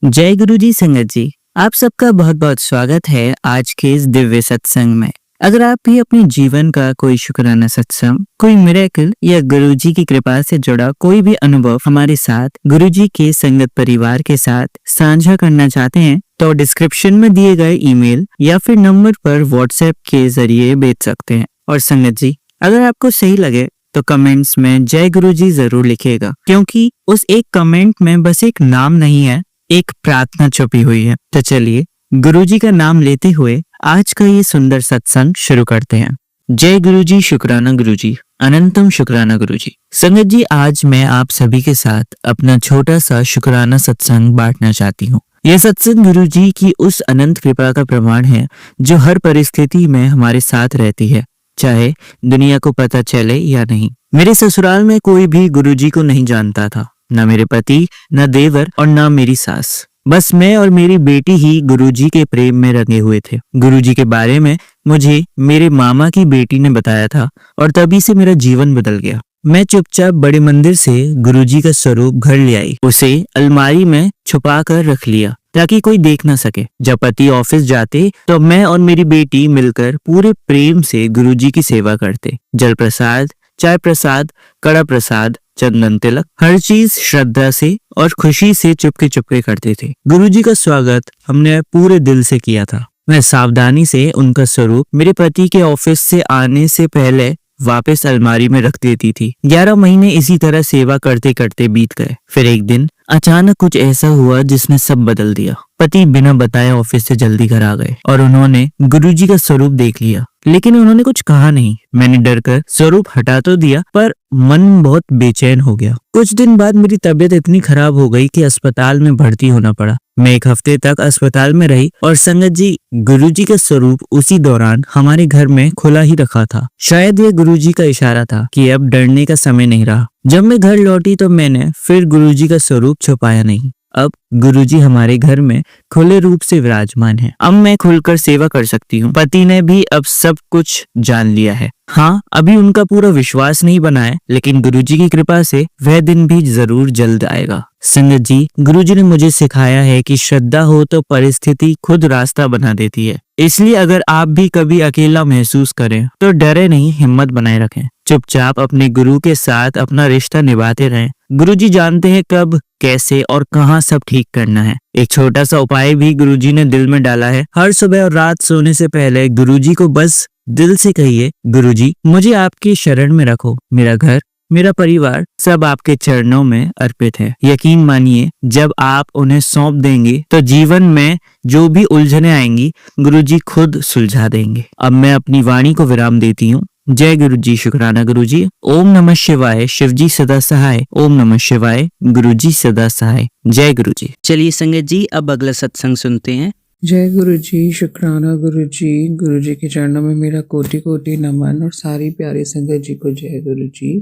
जय गुरु जी संगत जी, आप सबका बहुत बहुत स्वागत है आज के इस दिव्य सत्संग में। अगर आप भी अपने जीवन का कोई शुक्राना सत्संग, कोई मिरेकल या गुरु जी की कृपा से जुड़ा कोई भी अनुभव हमारे साथ गुरु जी के संगत परिवार के साथ साझा करना चाहते हैं तो डिस्क्रिप्शन में दिए गए ईमेल या फिर नंबर पर व्हाट्सएप के जरिए भेज सकते हैं। और संगत जी, अगर आपको सही लगे तो कमेंट्स में जय गुरु जी जरूर लिखिएगा, क्योंकि उस एक कमेंट में बस एक नाम नहीं है, एक प्रार्थना छुपी हुई है। तो चलिए गुरुजी का नाम लेते हुए आज का ये सुंदर सत्संग शुरू करते हैं। जय गुरुजी, शुक्राना गुरुजी, अनंतम शुक्राना गुरुजी। संगत जी, आज मैं आप सभी के साथ अपना छोटा सा शुक्राना सत्संग बांटना चाहती हूँ। यह सत्संग गुरुजी की उस अनंत कृपा का प्रमाण है जो हर परिस्थिति में हमारे साथ रहती है, चाहे दुनिया को पता चले या नहीं। मेरे ससुराल में कोई भी गुरुजी को नहीं जानता था, न मेरे पति, न देवर और न मेरी सास। बस मैं और मेरी बेटी ही गुरुजी के प्रेम में रंगे हुए थे। गुरुजी के बारे में मुझे मेरे मामा की बेटी ने बताया था और तभी से मेरा जीवन बदल गया। मैं चुपचाप बड़े मंदिर से गुरुजी का स्वरूप घर ले आई, उसे अलमारी में छुपा कर रख लिया ताकि कोई देख ना सके। जब पति ऑफिस जाते तो मैं और मेरी बेटी मिलकर पूरे प्रेम से गुरुजी की सेवा करते। जल प्रसाद, चाय प्रसाद, कड़ा प्रसाद, चंदन तिलक, हर चीज श्रद्धा से और खुशी से चुपके चुपके करते थे। गुरुजी का स्वागत हमने पूरे दिल से किया था। मैं सावधानी से उनका स्वरूप मेरे पति के ऑफिस से आने से पहले वापस अलमारी में रख देती थी। 11 महीने इसी तरह सेवा करते करते बीत गए। फिर एक दिन अचानक कुछ ऐसा हुआ जिसने सब बदल दिया। पति बिना बताए ऑफिस से जल्दी घर आ गए और उन्होंने गुरुजी का स्वरूप देख लिया, लेकिन उन्होंने कुछ कहा नहीं। मैंने डरकर स्वरूप हटा तो दिया, पर मन बहुत बेचैन हो गया। कुछ दिन बाद मेरी तबीयत इतनी खराब हो गई कि अस्पताल में भर्ती होना पड़ा। मैं 1 हफ्ते तक अस्पताल में रही और संगत जी, गुरुजी का स्वरूप उसी दौरान हमारे घर में खुला ही रखा था। शायद ये गुरुजी का इशारा था कि अब डरने का समय नहीं रहा। जब मैं घर लौटी तो मैंने फिर गुरुजी का स्वरूप छुपाया नहीं। अब गुरुजी हमारे घर में खुले रूप से विराजमान है। अब मैं खुलकर सेवा कर सकती हूँ। पति ने भी अब सब कुछ जान लिया है। हाँ, अभी उनका पूरा विश्वास नहीं बना है, लेकिन गुरुजी की कृपा से वह दिन भी जरूर जल्द आएगा। संगत जी, गुरुजी ने मुझे सिखाया है कि श्रद्धा हो तो परिस्थिति खुद रास्ता बना देती है। इसलिए अगर आप भी कभी अकेला महसूस करें तो डरे नहीं, हिम्मत बनाए रखें। चुपचाप अपने गुरु के साथ अपना रिश्ता निभाते रहें। गुरुजी जानते हैं कब, कैसे और कहाँ सब ठीक करना है। एक छोटा सा उपाय भी गुरुजी ने दिल में डाला है। हर सुबह और रात सोने से पहले गुरुजी को बस दिल से कहिए, गुरुजी मुझे आपकी शरण में रखो। मेरा घर, मेरा परिवार सब आपके चरणों में अर्पित है। यकीन मानिए, जब आप उन्हें सौंप देंगे तो जीवन में जो भी उलझने आएंगी गुरुजी खुद सुलझा देंगे। अब मैं अपनी वाणी को विराम देती हूँ। जय गुरुजी, शुक्राना गुरुजी। ओम नमः शिवाय, शिवजी सदा सहाय। ओम नमः शिवाय, गुरुजी सदा सहाय। जय गुरुजी। चलिए संगत जी, अब अगला सत्संग सुनते हैं। जय गुरु जी, शुक्राना गुरु जी। गुरु जी के चरणों में मेरा कोटि कोटि नमन और सारी प्यारी संगत जी को जय गुरु जी।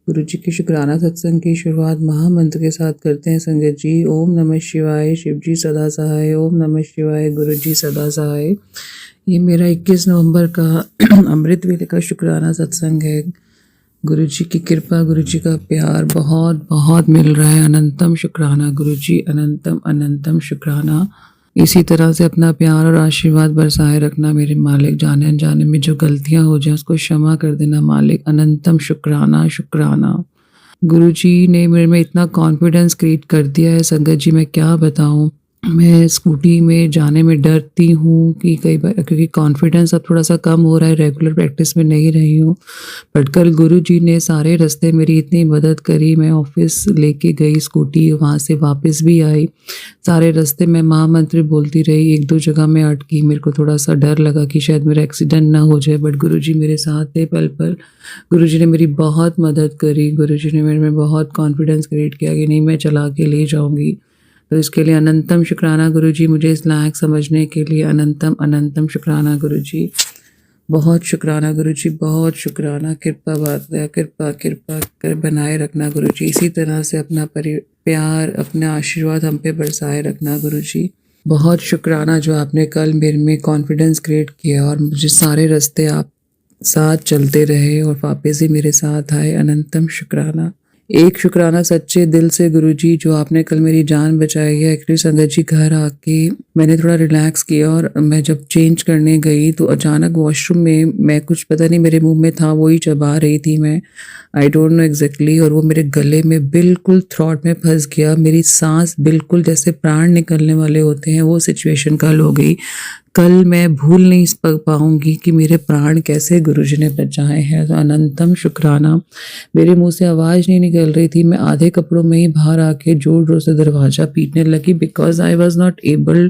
गुरु जी के शुक्राना सत्संग की शुरुआत महामंत्र के साथ करते हैं संगत जी। ओम नमः शिवाय, शिव जी सदा सहाय। ओम नमः शिवाय, गुरु जी सदा सहाय। ये मेरा 21 नवंबर का अमृत वेले का शुक्राना सत्संग है। गुरु जी की कृपा, गुरु जी का प्यार बहुत बहुत मिल रहा है। अनंतम शुक्राना गुरु जी, अनंतम अनंतम शुक्राना। इसी तरह से अपना प्यार और आशीर्वाद बरसाए रखना मेरे मालिक। जाने अनजाने में जो गलतियां हो जाए उसको क्षमा कर देना मालिक। अनंतम शुक्राना शुक्राना। गुरु जी ने मेरे में इतना कॉन्फिडेंस क्रिएट कर दिया है संगत जी, मैं क्या बताऊं। मैं स्कूटी में जाने में डरती हूँ कि कई बार, क्योंकि कॉन्फिडेंस अब थोड़ा सा कम हो रहा है, रेगुलर प्रैक्टिस में नहीं रही हूँ। बट कल गुरु जी ने सारे रास्ते मेरी इतनी मदद करी। मैं ऑफिस लेके गई स्कूटी, वहाँ से वापस भी आई। सारे रास्ते मैं महामंत्र बोलती रही। 1-2 जगह में अटकी, मेरे को थोड़ा सा डर लगा कि शायद मेरा एक्सीडेंट ना हो जाए, बट गुरु जी मेरे साथ थे पल पल। गुरु जी ने मेरी बहुत मदद करी। गुरु जी ने मेरे में बहुत कॉन्फिडेंस क्रिएट किया कि नहीं, मैं चला के ले जाऊँगी। तो इसके लिए अनंतम शुक्राना गुरु जी, मुझे इस लायक समझने के लिए अनंतम अनंतम शुक्राना गुरु जी। बहुत शुक्राना गुरु जी, बहुत शुक्राना। कृपा बात है, कृपा कृपा कर बनाए रखना गुरु जी। इसी तरह से अपना प्यार, अपना आशीर्वाद हम पे बरसाए रखना गुरु जी। बहुत शुक्राना जो आपने कल मेरे में कॉन्फिडेंस क्रिएट किया और मुझे सारे रास्ते आप साथ चलते रहे और वापस ही मेरे साथ आए। अनंतम शुक्राना। एक शुक्राना सच्चे दिल से गुरुजी जो आपने कल मेरी जान बचाई है। एक्चुअली संगत जी घर आके मैंने थोड़ा रिलैक्स किया और मैं जब चेंज करने गई तो अचानक वॉशरूम में मैं कुछ पता नहीं मेरे मुंह में था वही चबा रही थी मैं। आई डोंट नो एग्जैक्टली और वो मेरे गले में बिल्कुल थ्रॉट में फंस गया। मेरी सांस बिल्कुल जैसे प्राण निकलने वाले होते हैं वो सिचुएशन कल हो गई। कल मैं भूल नहीं पाऊंगी कि मेरे प्राण कैसे गुरुजी ने बचाए हैं। तो अनंतम शुक्राना। मेरे मुंह से आवाज़ नहीं निकल रही थी। मैं आधे कपड़ों में ही बाहर आके जोर जोर से दरवाज़ा पीटने लगी because I was not able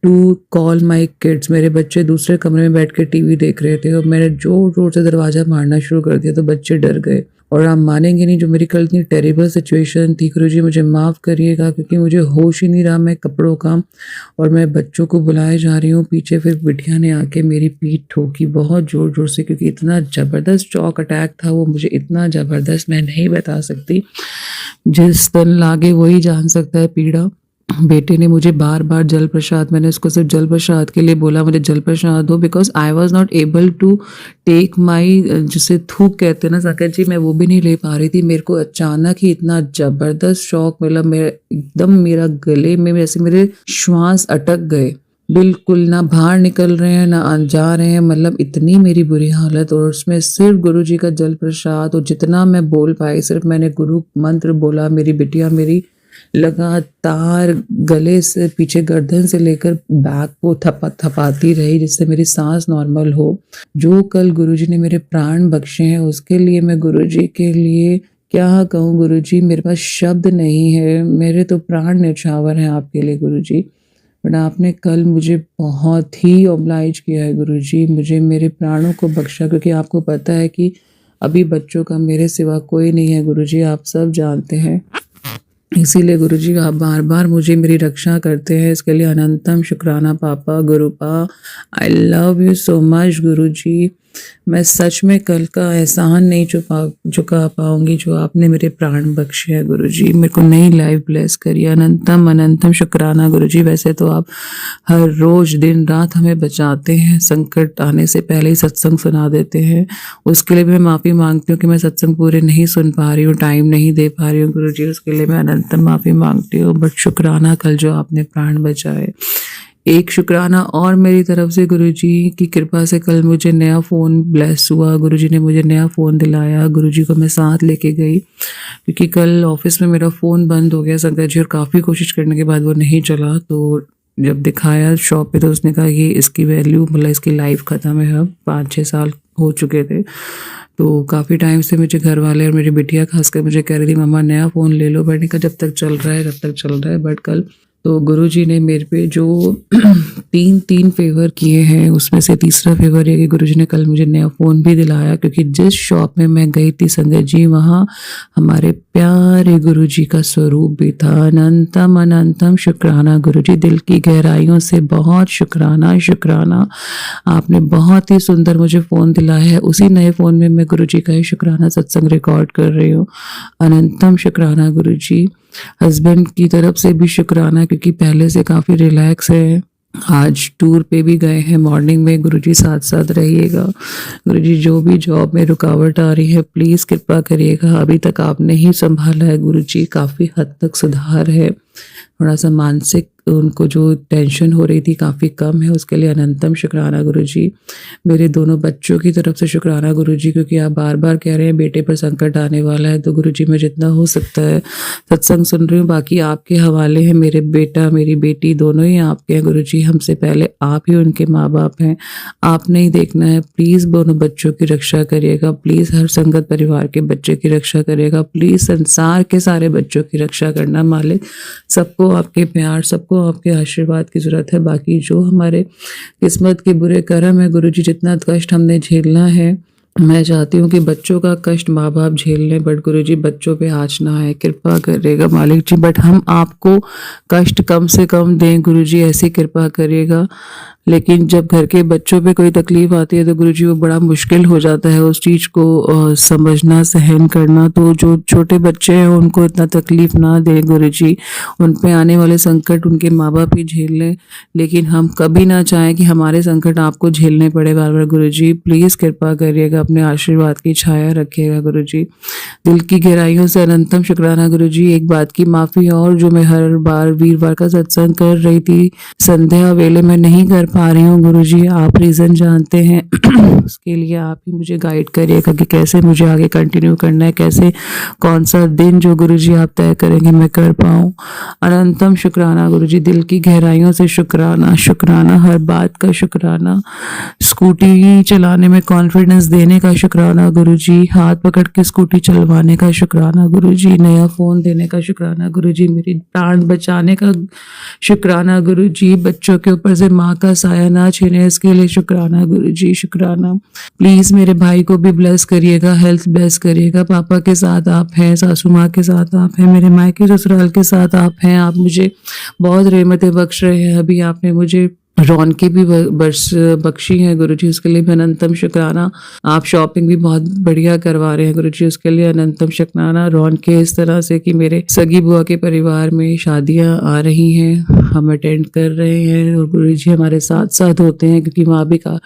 to call my kids. मेरे बच्चे दूसरे कमरे में बैठ के टीवी देख रहे थे और मैंने जोर जोर से दरवाज़ा मारना शुरू कर दिया तो बच्चे डर गए। और आप मानेंगे नहीं जो मेरी कल इतनी टेरिबल सिचुएशन थी। गुरुजी मुझे माफ़ करिएगा क्योंकि मुझे होश ही नहीं रहा मैं कपड़ों का और मैं बच्चों को बुलाए जा रही हूँ पीछे। फिर बिटिया ने आके मेरी पीठ ठोकी बहुत ज़ोर ज़ोर से क्योंकि इतना ज़बरदस्त शॉक अटैक था वो मुझे इतना ज़बरदस्त मैं नहीं बता सकती। जिस दिन लागे वही जान सकता है पीड़ा। बेटे ने मुझे बार बार जल प्रसाद मैंने उसको सिर्फ जल प्रसाद के लिए बोला मुझे जल प्रसाद दो because I was not able to take my जिसे थूक कहते हैं ना साकेत जी मैं वो भी नहीं ले पा रही थी। मेरे को अचानक ही इतना ज़बरदस्त शॉक मिला। मेरा एकदम मेरा गले में जैसे मेरे श्वास अटक गए बिल्कुल ना बाहर निकल रहे हैं ना जा रहे हैं। मतलब इतनी मेरी बुरी हालत और उसमें सिर्फ गुरुजी का जल प्रसाद और जितना मैं बोल पाई सिर्फ मैंने गुरु मंत्र बोला। मेरी बिटिया मेरी लगातार गले से पीछे गर्दन से लेकर बैक को थपाती रही जिससे मेरी सांस नॉर्मल हो। जो कल गुरुजी ने मेरे प्राण बख्शे हैं उसके लिए मैं गुरुजी के लिए क्या कहूँ। गुरुजी मेरे पास शब्द नहीं है। मेरे तो प्राण न्यौछावर हैं आपके लिए गुरुजी। बट आपने कल मुझे बहुत ही ओब्लाइज किया है गुरुजी। मुझे मेरे प्राणों को बख्शा क्योंकि आपको पता है कि अभी बच्चों का मेरे सिवा कोई नहीं है गुरुजी। आप सब जानते हैं इसीलिए गुरुजी आप बार बार मुझे मेरी रक्षा करते हैं। इसके लिए अनंतम शुक्राना पापा गुरुपा। I love you so much Guruji. मैं सच में कल का एहसान नहीं चुका पाऊंगी जो आपने मेरे प्राण बख्शे हैं गुरुजी। मेरे को नई लाइफ ब्लेस करिए। अनंतम अनंतम शुक्राना गुरुजी। वैसे तो आप हर रोज दिन रात हमें बचाते हैं। संकट आने से पहले ही सत्संग सुना देते हैं। उसके लिए मैं माफ़ी मांगती हूँ कि मैं सत्संग पूरे नहीं सुन पा रही हूँ टाइम नहीं दे पा रही हूँ गुरुजी। उसके लिए मैं अनंतम माफ़ी मांगती हूँ। बट शुक्राना कल जो आपने प्राण बचाए। एक शुक्राना और मेरी तरफ से गुरुजी की कृपा से कल मुझे नया फ़ोन ब्लेस हुआ। गुरुजी ने मुझे नया फ़ोन दिलाया। गुरुजी को मैं साथ लेके गई क्योंकि कल ऑफिस में मेरा फ़ोन बंद हो गया संगत जी और काफ़ी कोशिश करने के बाद वो नहीं चला। तो जब दिखाया शॉप पे तो उसने कहा ये इसकी वैल्यू मतलब इसकी लाइफ ख़त्म है। अब 5-6 साल हो चुके थे। तो काफ़ी टाइम से मुझे घर वाले और मेरी बिटिया खासकर मुझे कह रही थी मम्मा नया फ़ोन ले लो। मैंने कहा जब तक चल रहा है तब तक चल रहा है। बट कल तो गुरुजी ने मेरे पे जो 3 फेवर किए हैं उसमें से तीसरा फेवर है कि गुरुजी ने कल मुझे नया फ़ोन भी दिलाया क्योंकि जिस शॉप में मैं गई थी संगत जी वहाँ हमारे प्यारे गुरुजी का स्वरूप भी था। अनंतम अनंतम शुक्राना गुरुजी। दिल की गहराइयों से बहुत शुक्राना शुक्राना। आपने बहुत ही सुंदर मुझे फ़ोन दिलाया है। उसी नए फ़ोन में मैं गुरुजी का ही शुक्राना सत्संग रिकॉर्ड कर रही हूँ। अनंतम शुक्राना गुरुजी। हस्बैंड की तरफ से भी शुक्राना क्योंकि पहले से काफ़ी रिलैक्स है। आज टूर पे भी गए हैं मॉर्निंग में। गुरुजी साथ साथ रहिएगा गुरुजी। जो भी जॉब में रुकावट आ रही है प्लीज़ कृपा करिएगा। अभी तक आपने ही संभाला है गुरुजी। काफ़ी हद तक सुधार है। थोड़ा सा मानसिक उनको जो टेंशन हो रही थी काफ़ी कम है। उसके लिए अनंतम शुक्राना गुरुजी। मेरे दोनों बच्चों की तरफ से शुक्राना गुरुजी क्योंकि आप बार बार कह रहे हैं बेटे पर संकट आने वाला है। तो गुरुजी मैं जितना हो सकता है सत्संग सुन रही हूँ। बाकी आपके हवाले हैं। मेरे बेटा मेरी बेटी दोनों ही आपके हैं गुरुजी। हमसे पहले आप ही उनके माँ बाप हैं। आपने ही देखना है। प्लीज़ दोनों बच्चों की रक्षा करिएगा। प्लीज़ हर संगत परिवार के बच्चे की रक्षा करिएगा। प्लीज़ संसार के सारे बच्चों की रक्षा करना मालिक। सबको आपके प्यार सबको आपके आशीर्वाद की ज़रूरत है। बाकी जो हमारे किस्मत के बुरे कर्म है गुरुजी जितना कष्ट हमने झेलना है मैं चाहती हूँ कि बच्चों का कष्ट माँ बाप झेल लें। बट गुरुजी बच्चों पे आँच ना आए कृपा करिएगा मालिक जी। बट हम आपको कष्ट कम से कम दें गुरुजी ऐसी कृपा करिएगा। लेकिन जब घर के बच्चों पे कोई तकलीफ आती है तो गुरुजी वो बड़ा मुश्किल हो जाता है उस चीज़ को समझना सहन करना। तो जो छोटे बच्चे हैं उनको इतना तकलीफ ना दें गुरुजी। उन पे आने वाले संकट उनके माँ बाप ही झेल लें। लेकिन हम कभी ना चाहें कि हमारे संकट आपको झेलने पड़े बार बार गुरुजी। प्लीज़ कृपा करिएगा अपने आशीर्वाद की छाया रखिएगा गुरुजी। दिल की गहराइयों से अनंतम शुक्राना गुरुजी। एक बात की माफ़ी और, जो मैं हर बार वीरवार का सत्संग कर रही थी, संध्या वेले में नहीं कर पा रही हूँ गुरुजी। आप रीज़न जानते हैं उसके लिए आप ही मुझे गाइड करिएगा कि कैसे मुझे आगे कंटिन्यू करना है, कैसे कौन सा दिन जो गुरुजी आप तय करेंगे मैं कर पाऊँ। अनंतम शुक्राना गुरुजी। दिल की गहराइयों से शुक्राना, शुक्राना हर बात का शुक्राना। स्कूटी चलाने में कॉन्फिडेंस देने का शुक्राना गुरुजी। हाथ पकड़ के स्कूटी चलवाने का शुक्राना गुरुजी। नया फ़ोन देने का शुक्राना गुरुजी। मेरी प्राण बचाने का शुक्राना गुरुजी। बच्चों के ऊपर से माँ का साया ना छीने, इसके लिए शुक्राना गुरुजी, शुक्राना। प्लीज़ मेरे भाई को भी ब्लेस करिएगा, हेल्थ ब्लेस करिएगा। पापा के साथ आप हैं, सासू माँ के साथ आप हैं, मेरे मायके ससुराल के साथ आप हैं। आप मुझे बहुत रहमतें बख्श रहे हैं। अभी आपने मुझे रौनकी भी बख्शी है गुरुजी, उसके लिए भी अनंतम शुक्राना। आप शॉपिंग भी बहुत बढ़िया करवा रहे हैं गुरुजी, उसके लिए अनंतम शुक्राना। रौनके इस तरह से कि मेरे सगी बुआ के परिवार में शादियां आ रही हैं, हम अटेंड कर रहे हैं और गुरुजी हमारे साथ साथ होते हैं, क्योंकि वहाँ भी का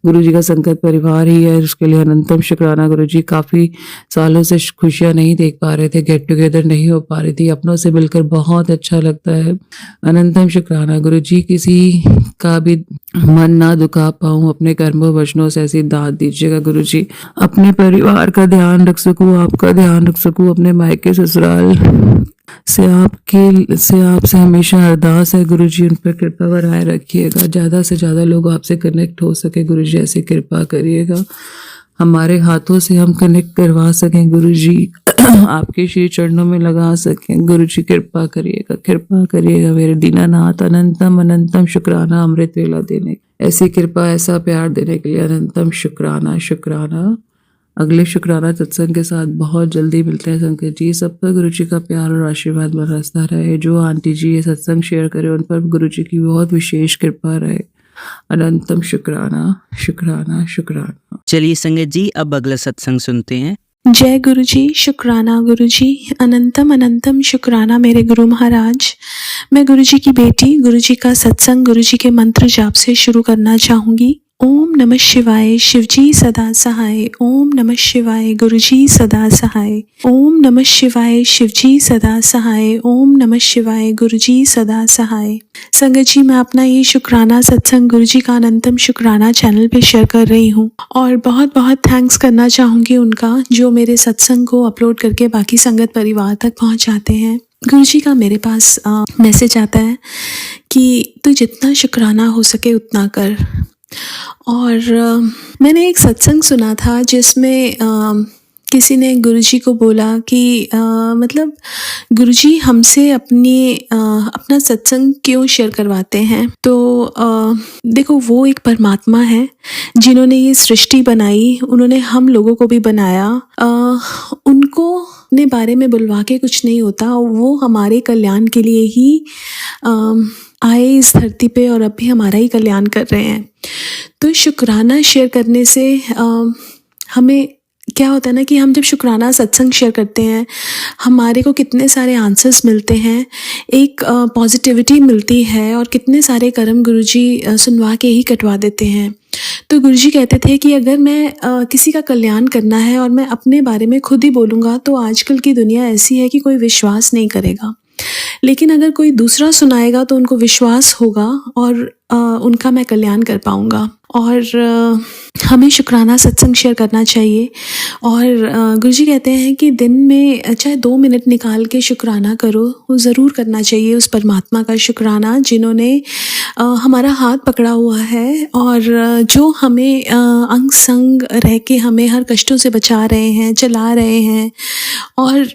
गुरुजी का संगत परिवार ही है। उसके लिए अनंतम शुक्राना गुरुजी। काफ़ी सालों से खुशियाँ नहीं देख पा रहे थे, गेट टुगेदर नहीं हो पा रही थी, अपनों से मिलकर बहुत अच्छा लगता है। अनंतम शुक्राना गुरुजी। किसी का भी मन ना दुखा पाऊँ, अपने कर्मों वचनों से ऐसी दाद दीजिएगा गुरुजी। अपने परिवार का ध्यान रख सकूँ, आपका ध्यान रख सकूँ, अपने मायके ससुराल से आपसे हमेशा अरदास है गुरुजी, उन पर कृपा बनाए रखिएगा। ज़्यादा से ज़्यादा लोग आपसे कनेक्ट हो सके गुरुजी, ऐसी कृपा करिएगा। हमारे हाथों से हम कनेक्ट करवा सकें गुरुजी, आपके श्री चरणों में लगा सकें गुरुजी। कृपा करिएगा, कृपा करिएगा मेरे दीनानाथ। अनंतम अनंतम शुक्राना अमृत वेला देने, ऐसी कृपा ऐसा प्यार देने के लिए अनंतम शुक्राना, शुक्राना। अगले शुक्राना सत्संग के साथ बहुत जल्दी मिलते हैं संकेत जी। सब पर गुरुजी का प्यार और आशीर्वाद बरसता रहे। जो आंटी जी ये सत्संग शेयर करें उन पर गुरुजी की बहुत विशेष कृपा रहे। अनंतम शुक्राना, शुक्राना, शुक्राना। चलिए संगत जी, अब अगला सत्संग सुनते हैं। जय गुरुजी, शुक्राना गुरुजी। अनंतम अनंतम शुक्राना मेरे गुरु महाराज। मैं गुरुजी की बेटी, गुरुजी का सत्संग गुरुजी के मंत्र जाप से शुरू करना चाहूँगी। ओम नमः शिवाय, शिवजी सदा सहाय। ओम नमः शिवाय, गुरुजी सदा सहाय। ओम नमः शिवाय, शिवजी सदा सहाय। ओम नमः शिवाय, गुरुजी सदा सहाय। संगत जी, मैं अपना ये शुक्राना सत्संग गुरुजी का अनंतम शुक्राना चैनल पे शेयर कर रही हूँ और बहुत बहुत थैंक्स करना चाहूँगी उनका, जो मेरे सत्संग को अपलोड करके बाकी संगत परिवार तक पहुँचाते हैं। गुरुजी का मेरे पास मैसेज आता है कि तू जितना शुक्राना हो सके उतना कर। और मैंने एक सत्संग सुना था जिसमें किसी ने गुरुजी को बोला कि मतलब गुरुजी हमसे अपना सत्संग क्यों शेयर करवाते हैं। तो देखो, वो एक परमात्मा है जिन्होंने ये सृष्टि बनाई, उन्होंने हम लोगों को भी बनाया। उनको अपने बारे में बुलवा के कुछ नहीं होता, वो हमारे कल्याण के लिए ही आए इस धरती पे और अब भी हमारा ही कल्याण कर रहे हैं। तो शुक्राना शेयर करने से हमें क्या होता है ना कि हम जब शुक्राना सत्संग शेयर करते हैं, हमारे को कितने सारे आंसर्स मिलते हैं, एक पॉजिटिविटी मिलती है और कितने सारे कर्म गुरुजी सुनवा के ही कटवा देते हैं। तो गुरुजी कहते थे कि अगर मैं किसी का कल्याण करना है और मैं अपने बारे में खुद ही बोलूँगा तो आजकल की दुनिया ऐसी है कि कोई विश्वास नहीं करेगा, लेकिन अगर कोई दूसरा सुनाएगा तो उनको विश्वास होगा और उनका मैं कल्याण कर पाऊँगा। और हमें शुक्राना सत्संग शेयर करना चाहिए। और गुरुजी कहते हैं कि दिन में चाहे 2 मिनट निकाल के शुक्राना करो, वो ज़रूर करना चाहिए उस परमात्मा का शुक्राना जिन्होंने हमारा हाथ पकड़ा हुआ है और जो हमें अंग संग रह के हमें हर कष्टों से बचा रहे हैं, चला रहे हैं। और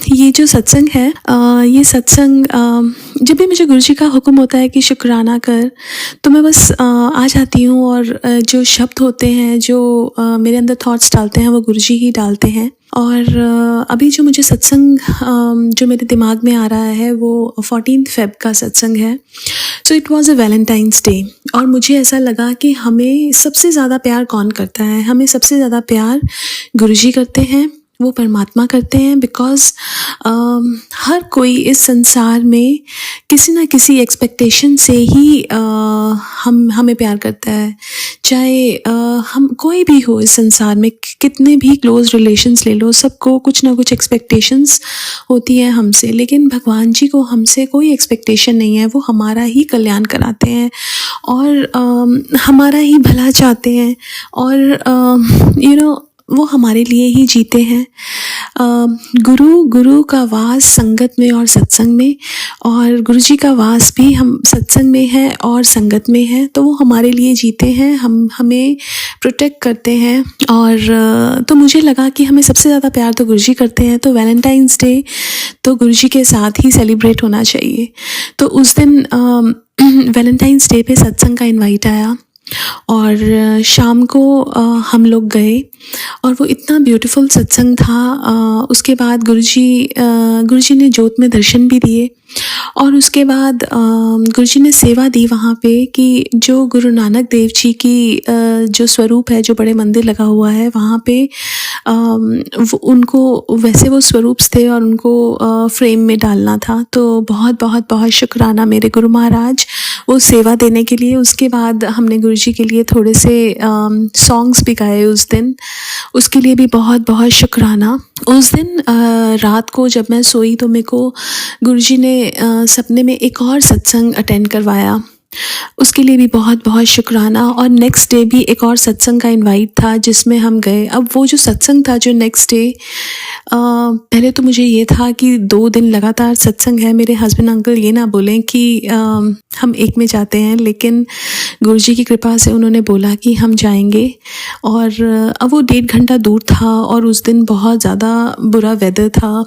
ये जो सत्संग है, ये सत्संग जब भी मुझे गुरुजी का हुक्म होता है कि शुक्राना कर, तो मैं बस आ जाती हूँ और जो शब्द होते हैं, जो मेरे अंदर थॉट्स डालते हैं, वो गुरुजी ही डालते हैं। और अभी जो मुझे सत्संग जो मेरे दिमाग में आ रहा है वो 14 फ़ेब का सत्संग है। So it was a Valentine's day और मुझे ऐसा लगा कि हमें सबसे ज़्यादा प्यार कौन करता है। हमें सबसे ज़्यादा प्यार गुरुजी करते हैं वो परमात्मा करते हैं। बिकॉज हर कोई इस संसार में किसी ना किसी एक्सपेक्टेशन से ही हमें प्यार करता है। चाहे हम कोई भी हो इस संसार में, कितने भी क्लोज रिलेशंस ले लो, सबको कुछ ना कुछ एक्सपेक्टेशंस होती है हमसे। लेकिन भगवान जी को हमसे कोई एक्सपेक्टेशन नहीं है। वो हमारा ही कल्याण कराते हैं और हमारा ही भला चाहते हैं और वो हमारे लिए ही जीते हैं। गुरु का वास संगत में और सत्संग में, और गुरु जी का वास भी हम सत्संग में है और संगत में है। तो वो हमारे लिए जीते हैं, हमें प्रोटेक्ट करते हैं। और तो मुझे लगा कि हमें सबसे ज़्यादा प्यार तो गुरु जी करते हैं, तो वैलेंटाइंस डे तो गुरु जी के साथ ही सेलिब्रेट होना चाहिए। तो उस दिन वैलेंटाइंस डे पे सत्संग का इनवाइट आया और शाम को हम लोग गए और वो इतना ब्यूटीफुल सत्संग था। उसके बाद गुरुजी ने जोत में दर्शन भी दिए और उसके बाद गुरुजी ने सेवा दी वहाँ पे कि जो गुरु नानक देव जी की जो स्वरूप है, जो बड़े मंदिर लगा हुआ है वहाँ पे उनको वैसे वो स्वरूप थे और उनको फ्रेम में डालना था। तो बहुत बहुत बहुत शुक्राना मेरे गुरु महाराज वो सेवा देने के लिए। उसके बाद हमने गुरुजी के लिए थोड़े से सॉन्ग्स भी गाए उस दिन, उसके लिए भी बहुत बहुत शुक्राना। उस दिन रात को जब मैं सोई तो मेरे को गुरुजी ने सपने में एक और सत्संग अटेंड करवाया, उसके लिए भी बहुत बहुत शुक्राना। और नेक्स्ट डे भी एक और सत्संग का इनवाइट था जिसमें हम गए। अब वो जो सत्संग था जो नेक्स्ट डे, पहले तो मुझे ये था कि 2 दिन लगातार सत्संग है, मेरे हस्बैंड अंकल ये ना बोलें कि हम एक में जाते हैं। लेकिन गुरुजी की कृपा से उन्होंने बोला कि हम जाएंगे। और अब वो 1.5 घंटा दूर था और उस दिन बहुत ज़्यादा बुरा वेदर था,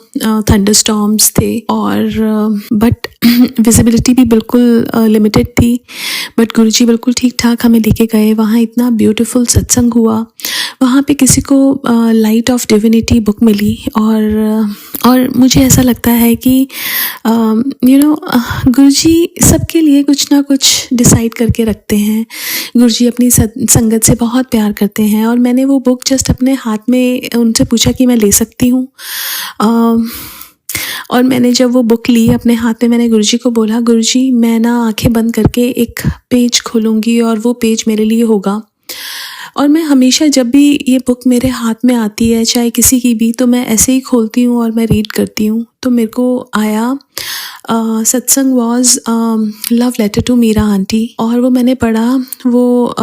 थंडरस्टॉर्म्स थे और बट विजिबिलिटी भी बिल्कुल लिमिटेड थी। बट गुरुजी बिल्कुल ठीक ठाक हमें लेके गए। वहाँ इतना ब्यूटीफुल सत्संग हुआ। वहाँ पे किसी को लाइट ऑफ डिविनिटी बुक मिली और मुझे ऐसा लगता है कि गुरुजी सबके लिए कुछ ना कुछ डिसाइड करके रखते हैं। गुरुजी अपनी संगत से बहुत प्यार करते हैं और मैंने वो बुक जस्ट अपने हाथ में उनसे पूछा कि मैं ले सकती हूँ। और मैंने जब वो बुक ली अपने हाथ में, मैंने गुरुजी को बोला, गुरुजी मैं ना आंखें बंद करके एक पेज खोलूँगी और वो पेज मेरे लिए होगा। और मैं हमेशा जब भी ये बुक मेरे हाथ में आती है, चाहे किसी की भी, तो मैं ऐसे ही खोलती हूँ और मैं रीड करती हूँ। तो मेरे को आया satsang was love letter to Meera aunty, और वो मैंने पढ़ा। वो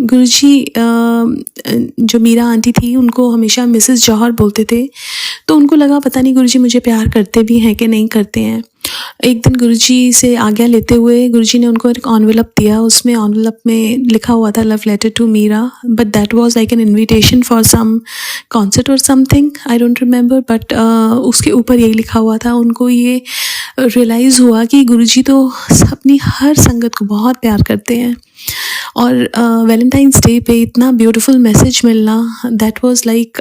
गुरुजी जो मीरा आंटी थी उनको हमेशा मिसेस जौहर बोलते थे, तो उनको लगा पता नहीं गुरुजी मुझे प्यार करते भी हैं कि नहीं करते हैं। एक दिन गुरुजी से आज्ञा लेते हुए गुरुजी ने उनको एक एनवेलप दिया, उसमें एनवेलप में लिखा हुआ था love letter to Meera, but that was like an invitation for some concert और something, I don't remember. But उसके ऊपर यही लिखा हुआ था। उनको ये रियलाइज़ हुआ कि गुरुजी तो अपनी हर संगत को बहुत प्यार करते हैं और वैलेंटाइंस डे पे इतना ब्यूटीफुल मैसेज मिलना, that was like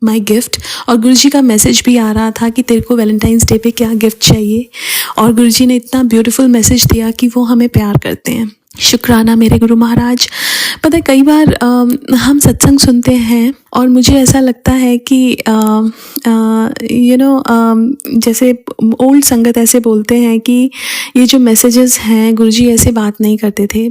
my gift. और गुरुजी का मैसेज भी आ रहा था कि तेरे को वैलेंटाइंस डे पे क्या गिफ्ट चाहिए, और गुरुजी ने इतना ब्यूटीफुल मैसेज दिया कि वो हमें प्यार करते हैं। शुक्राना मेरे गुरु महाराज। पता है कई बार हम सत्संग सुनते हैं और मुझे ऐसा लगता है कि जैसे ओल्ड संगत ऐसे बोलते हैं कि ये जो मैसेजेस हैं गुरुजी ऐसे बात नहीं करते थे,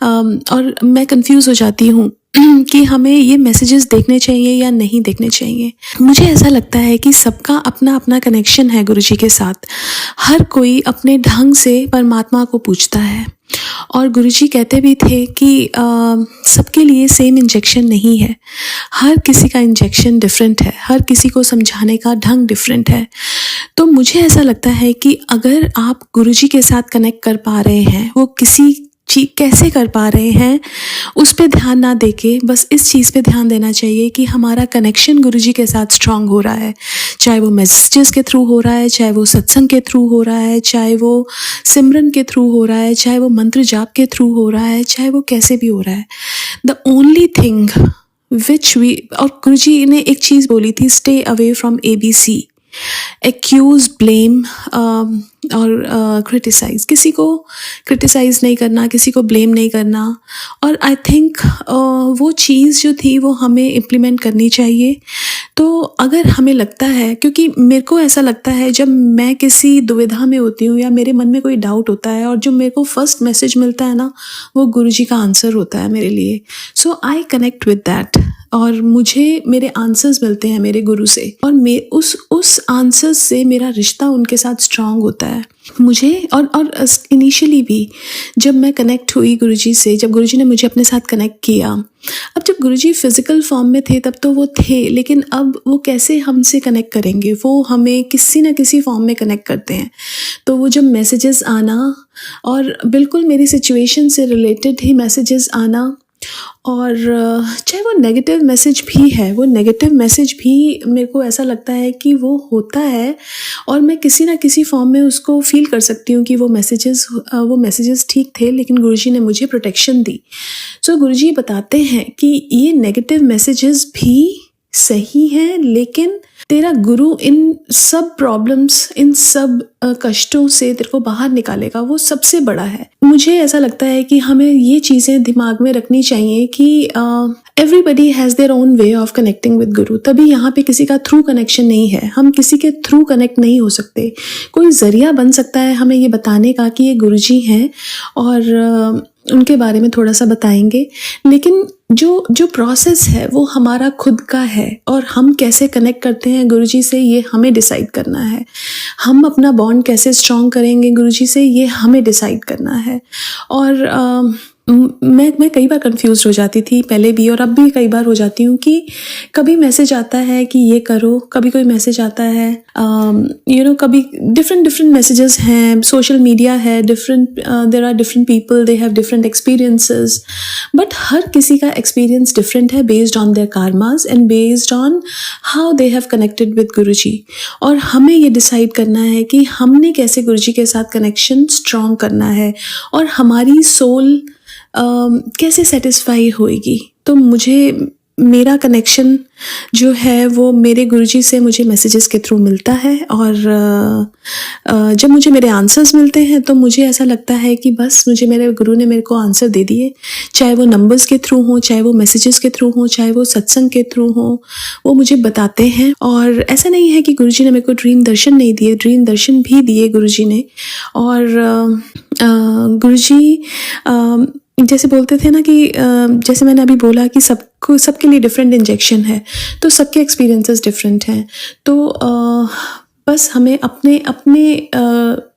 और मैं कंफ्यूज हो जाती हूँ कि हमें ये मैसेजेस देखने चाहिए या नहीं देखने चाहिए। मुझे ऐसा लगता है कि सबका अपना अपना कनेक्शन है गुरुजी के साथ। हर कोई अपने ढंग से परमात्मा को पूछता है, और गुरुजी कहते भी थे कि सबके लिए सेम इंजेक्शन नहीं है, हर किसी का इंजेक्शन डिफरेंट है, हर किसी को समझाने का ढंग डिफरेंट है। तो मुझे ऐसा लगता है कि अगर आप गुरुजी के साथ कनेक्ट कर पा रहे हैं, वो किसी चीज कैसे कर पा रहे हैं उस पे ध्यान ना देके बस इस चीज़ पे ध्यान देना चाहिए कि हमारा कनेक्शन गुरुजी के साथ स्ट्रांग हो रहा है, चाहे वो मैसेजेस के थ्रू हो रहा है, चाहे वो सत्संग के थ्रू हो रहा है, चाहे वो सिमरन के थ्रू हो रहा है, चाहे वो मंत्र जाप के थ्रू हो रहा है, चाहे वो कैसे भी हो रहा है। The only thing which we, और गुरुजी ने एक चीज़ बोली थी, stay away from ABC। Accuse, blame और क्रिटिसाइज़। किसी को क्रिटिसाइज़ नहीं करना, किसी को ब्लेम नहीं करना। और आई थिंक वो चीज़ जो थी वो हमें इम्प्लीमेंट करनी चाहिए। तो अगर हमें लगता है, क्योंकि मेरे को ऐसा लगता है जब मैं किसी दुविधा में होती हूँ या मेरे मन में कोई डाउट होता है और जो मेरे को फर्स्ट मैसेज मिलता है ना, वो गुरुजी का आंसर होता है मेरे लिए। सो आई कनेक्ट विद दैट और मुझे मेरे आंसर्स मिलते हैं मेरे गुरु से, और मैं उस आंसर्स से मेरा रिश्ता उनके साथ स्ट्रांग होता है मुझे। और इनिशियली भी जब मैं कनेक्ट हुई गुरुजी से, जब गुरुजी ने मुझे अपने साथ कनेक्ट किया, अब जब गुरुजी फिजिकल फॉर्म में थे तब तो वो थे, लेकिन अब वो कैसे हमसे कनेक्ट करेंगे, वो हमें किसी न किसी फॉर्म में कनेक्ट करते हैं। तो वो जब मैसेजेस आना, और बिल्कुल मेरी सिचुएशन से रिलेटेड ही मैसेजेस आना, और चाहे वो नेगेटिव मैसेज भी है, वो नेगेटिव मैसेज भी मेरे को ऐसा लगता है कि वो होता है और मैं किसी ना किसी फॉर्म में उसको फील कर सकती हूँ कि वो मैसेजेस ठीक थे, लेकिन गुरुजी ने मुझे प्रोटेक्शन दी। सो गुरुजी बताते हैं कि ये नेगेटिव मैसेजेस भी सही हैं, लेकिन तेरा गुरु इन सब प्रॉब्लम्स, इन सब कष्टों से तेरे को बाहर निकालेगा, वो सबसे बड़ा है। मुझे ऐसा लगता है कि हमें ये चीज़ें दिमाग में रखनी चाहिए कि everybody has their own way of connecting with गुरु। तभी यहाँ पे किसी का थ्रू कनेक्शन नहीं है, हम किसी के थ्रू कनेक्ट नहीं हो सकते। कोई ज़रिया बन सकता है हमें ये बताने का कि ये गुरुजी हैं और उनके बारे में थोड़ा सा बताएंगे, लेकिन जो प्रोसेस है वो हमारा खुद का है, और हम कैसे कनेक्ट करते हैं गुरुजी से ये हमें डिसाइड करना है। हम अपना बॉन्ड कैसे स्ट्रॉन्ग करेंगे गुरुजी से ये हमें डिसाइड करना है। और मैं कई बार कंफ्यूज हो जाती थी पहले भी, और अब भी कई बार हो जाती हूँ कि कभी मैसेज आता है कि ये करो, कभी कोई मैसेज आता है कभी डिफरेंट मैसेजेस हैं, सोशल मीडिया है, there are different people, they have different experiences, but हर किसी का एक्सपीरियंस डिफरेंट है based on their karmas and based on how they have connected with Guruji. और हमें ये डिसाइड करना है कि हमने कैसे गुरुजी के साथ कनेक्शन स्ट्रॉन्ग करना है और हमारी सोल कैसे सेटिस्फाई होएगी। तो मेरा कनेक्शन जो है वो मेरे गुरुजी से मुझे मैसेजेस के थ्रू मिलता है, और जब मुझे मेरे आंसर्स मिलते हैं तो मुझे ऐसा लगता है कि बस मेरे गुरु ने मेरे को आंसर दे दिए, चाहे वो नंबर्स के थ्रू हो, चाहे वो मैसेजेस के थ्रू हो, चाहे वो सत्संग के थ्रू हो, वो मुझे बताते हैं। और ऐसा नहीं है कि गुरुजी ने मेरे को ड्रीम दर्शन नहीं दिए, ड्रीम दर्शन भी दिए गुरुजी ने। और गुरुजी जैसे बोलते थे ना कि जैसे मैंने अभी बोला कि सबके लिए डिफरेंट इंजेक्शन है, तो सबके एक्सपीरियंसेस डिफरेंट हैं। तो बस हमें अपने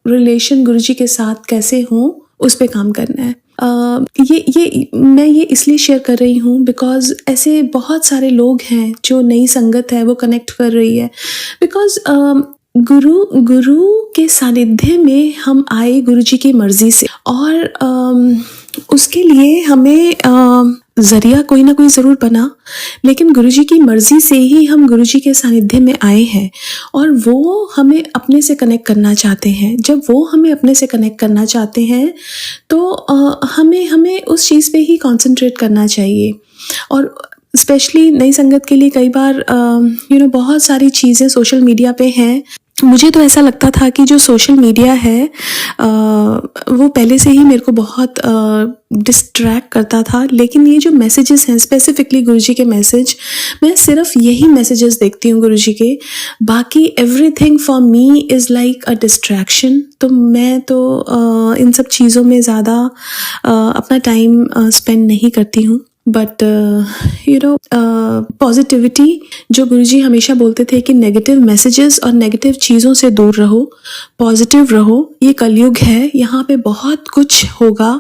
रिलेशन गुरुजी के साथ कैसे हों उस पे काम करना है। मैं ये इसलिए शेयर कर रही हूँ बिकॉज ऐसे बहुत सारे लोग हैं जो नई संगत है वो कनेक्ट कर रही है, बिकॉज गुरु के सानिध्य में हम आए गुरुजी की मर्जी से, और उसके लिए हमें ज़रिया कोई ना कोई ज़रूर बना, लेकिन गुरुजी की मर्ज़ी से ही हम गुरुजी के सानिध्य में आए हैं, और वो हमें अपने से कनेक्ट करना चाहते हैं। जब वो हमें अपने से कनेक्ट करना चाहते हैं तो हमें उस चीज़ पे ही कंसंट्रेट करना चाहिए। और स्पेशली नई संगत के लिए कई बार बहुत सारी चीज़ें सोशल मीडिया पे हैं। मुझे तो ऐसा लगता था कि जो सोशल मीडिया है वो पहले से ही मेरे को बहुत डिस्ट्रैक्ट करता था, लेकिन ये जो मैसेजेस हैं, स्पेसिफिकली गुरुजी के मैसेज, मैं सिर्फ यही मैसेजेस देखती हूँ गुरुजी के, बाकी everything for me is like a distraction. तो मैं तो इन सब चीज़ों में ज़्यादा अपना टाइम स्पेंड नहीं करती हूँ। बट पॉजिटिविटी, जो गुरुजी हमेशा बोलते थे कि नेगेटिव मैसेजेस और नेगेटिव चीज़ों से दूर रहो, पॉजिटिव रहो। ये कलयुग है, यहाँ पे बहुत कुछ होगा,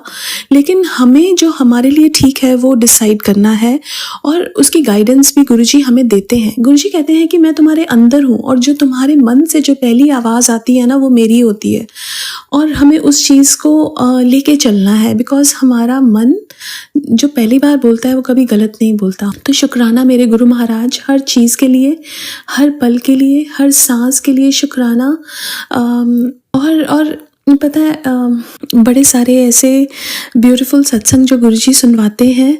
लेकिन हमें जो हमारे लिए ठीक है वो डिसाइड करना है, और उसकी गाइडेंस भी गुरुजी हमें देते हैं। गुरुजी कहते हैं कि मैं तुम्हारे अंदर हूँ, और जो तुम्हारे मन से जो पहली आवाज़ आती है ना वो मेरी होती है, और हमें उस चीज़ को लेके चलना है, बिकॉज हमारा मन जो पहली बार बोलता है वो कभी गलत नहीं बोलता। तो शुक्राना मेरे गुरु महाराज, हर चीज़ के लिए, हर पल के लिए, हर सांस के लिए शुक्राना। और पता है बड़े सारे ऐसे ब्यूटीफुल सत्संग जो गुरुजी सुनवाते हैं,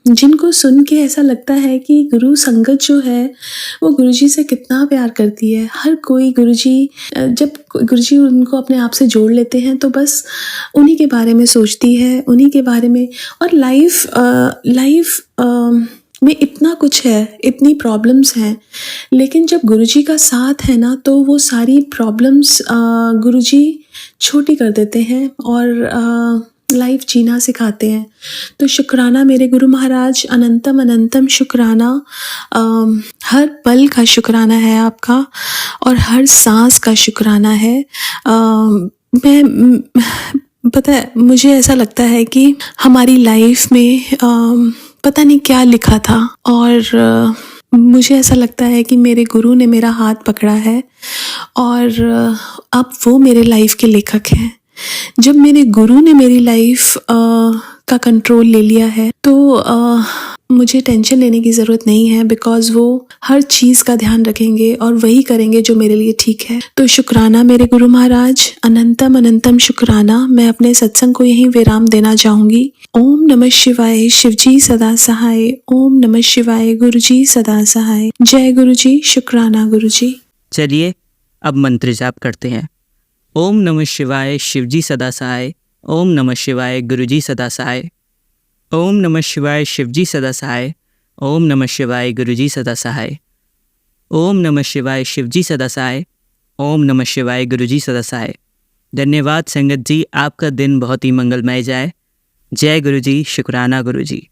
जिनको सुन के ऐसा लगता है कि गुरु संगत जो है वो गुरुजी से कितना प्यार करती है। हर कोई गुरुजी जब गुरुजी उनको अपने आप से जोड़ लेते हैं तो बस उन्हीं के बारे में सोचती है, उन्हीं के बारे में। और लाइफ में इतना कुछ है, इतनी प्रॉब्लम्स हैं, लेकिन जब गुरुजी का साथ है ना तो वो सारी प्रॉब्लम्स गुरुजी छोटी कर देते हैं और लाइफ जीना सिखाते हैं। तो शुक्राना मेरे गुरु महाराज, अनंतम अनंतम शुक्राना। हर पल का शुक्राना है आपका और हर सांस का शुक्राना है। पता है, मुझे ऐसा लगता है कि हमारी लाइफ में पता नहीं क्या लिखा था और मुझे ऐसा लगता है कि मेरे गुरु ने मेरा हाथ पकड़ा है और अब वो मेरे लाइफ के लेखक हैं। जब मेरे गुरु ने मेरी लाइफ का कंट्रोल ले लिया है तो मुझे टेंशन लेने की ज़रूरत नहीं है, बिकॉज़ वो हर चीज़ का ध्यान रखेंगे और वही करेंगे जो मेरे लिए ठीक है। तो शुक्राना मेरे गुरु महाराज, अनंतम अनंतम शुक्राना। मैं अपने सत्संग को यहीं विराम देना चाहूँगी। ओम नमः शिवाय, शिवजी सदा सहाय। ओम नमः शिवाय, गुरुजी सदा सहाय। जय गुरुजी, शुक्राना गुरुजी। चलिए अब मंत्र जाप करते हैं। ओम नमः शिवाय, शिवजी सदा सहाय। ओम नमः शिवाय, गुरुजी सदा सहाय। ओम नमः शिवाय, शिवजी सदा सहाय। ओम नमः शिवाय, गुरुजी सदा सहाय। ओम नमः शिवाय, शिवजी सदा सहाय। ओम नमः शिवाय, गुरुजी सदा सहाय। धन्यवाद संगत जी, आपका दिन बहुत ही मंगलमय जाए। जय गुरुजी, शुक्राना गुरुजी।